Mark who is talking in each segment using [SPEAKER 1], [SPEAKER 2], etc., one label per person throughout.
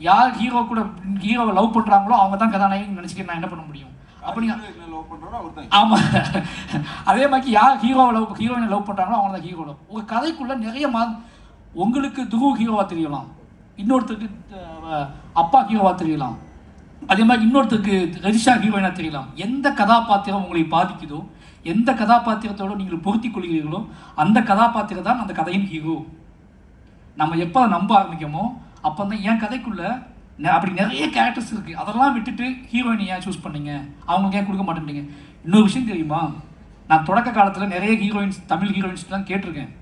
[SPEAKER 1] யார் ஹீரோவை லவ் பண்ணுறாங்களோ அவங்க தான் கதாநாயகன் நினச்சிட்டு நான் என்ன பண்ண முடியும்? அப்படி ஆமாம். அதே மாதிரி யார் ஹீரோயினை லவ் பண்ணுறாங்களோ அவங்க தான் ஹீரோ. உங்கள் கதைக்குள்ளே நிறைய உங்களுக்கு துருவ ஹீரோவாக தெரியலாம், இன்னொருத்தருக்கு அப்பா ஹீரோவாக தெரியலாம், அதே மாதிரி இன்னொருத்தருக்கு ரஜிஷா ஹீரோயினாக தெரியலாம். எந்த கதாபாத்திரம் உங்களை பாதிக்குதோ, எந்த கதாபாத்திரத்தோடு நீங்கள் பொருத்தி கொள்கிறீர்களோ அந்த கதாபாத்திரம் தான் அந்த கதையின் ஹீரோ. நம்ம எப்போ நம்ப ஆரம்பிக்கமோ அப்போ தான் என் கதைக்குள்ளே அப்படி நிறைய கேரக்டர்ஸ் இருக்குது. அதெல்லாம் விட்டுட்டு ஹீரோயினை ஏன் சூஸ் பண்ணீங்க, அவங்களுக்கு ஏன் கொடுக்க மாட்டேன்றீங்க? இன்னொரு விஷயம் தெரியுமா, நான் தொடக்க காலத்தில் நிறைய தமிழ் ஹீரோயின்ஸ்லாம் கேட்டிருக்கேன்,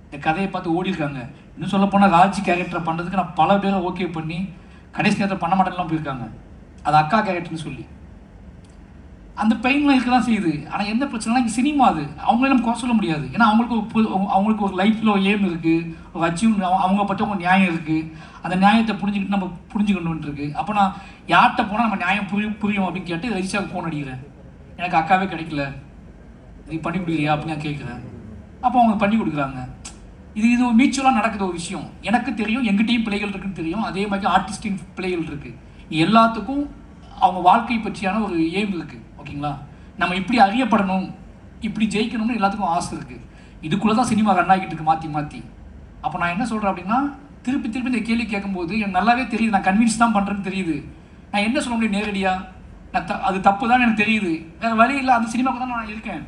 [SPEAKER 1] இந்த கதையை பார்த்து ஓடிருக்காங்க. இன்னும் சொல்ல போனால் ராஜி கேரக்டரை பண்ணுறதுக்கு நான் பல பேரை ஓகே பண்ணி கடைசி நேரத்தில் பண்ண மாட்டேன்லாம் போயிருக்காங்க. அது அக்கா கேரக்டர்னு சொல்லி அந்த பெயின்லாம் இருக்க தான் செய்யுது. ஆனால் என்ன பிரச்சனைனா இங்கே சினிமா அது அவங்களே நம்ம குறை சொல்ல முடியாது. ஏன்னா அவங்களுக்கு ஒரு லைஃப்பில் ஒரு எய்ம் இருக்குது, ஒரு அச்சீவ், அவங்க பற்றி அவங்க நியாயம் இருக்குது. அந்த நியாயத்தை புரிஞ்சுக்கிட்டு நம்ம புரிஞ்சுக்கணுன்ட்டு இருக்குது. அப்போ நான் யார்கிட்ட போனால் நம்ம நியாயம் புரியும் அப்படின்னு கேட்டு ரஜிஷாவுக்கு ஃபோன் அடிக்கிறேன், எனக்கு அக்காவே கிடைக்கல, இது பண்ணி கொடுக்குறியா அப்படின்னு நான் கேட்குறேன். அப்போ அவங்க பண்ணி கொடுக்குறாங்க. இது மியூச்சுவலாக நடக்குது ஒரு விஷயம். எனக்கு தெரியும், எங்கிட்டையும் பிள்ளைகள் இருக்குன்னு தெரியும், அதே மாதிரி ஆர்டிஸ்டின் பிள்ளைகள் இருக்குது. எல்லாத்துக்கும் அவங்க வாழ்க்கை பற்றியான ஒரு எய்ம் இருக்குது. ஓகேங்களா, நம்ம இப்படி அறியப்படணும், இப்படி ஜெயிக்கணும்னு எல்லாத்துக்கும் ஆசை இருக்குது. இதுக்குள்ளே தான் சினிமா ரன் ஆகிட்டு இருக்கு மாற்றி. அப்போ நான் என்ன சொல்கிறேன் அப்படின்னா, திருப்பி இந்த கேள்வி கேட்கும்போது எனக்கு நல்லாவே தெரியுது, நான் கன்வின்ஸ் தான் பண்ணுறேன்னு தெரியுது. நான் என்ன சொல்ல முடியும் நேரடியாக, அது தப்பு தான் எனக்கு தெரியுது, வேறு வழி இல்லை, அந்த சினிமாவுக்கு தான் நான் இருக்கேன்.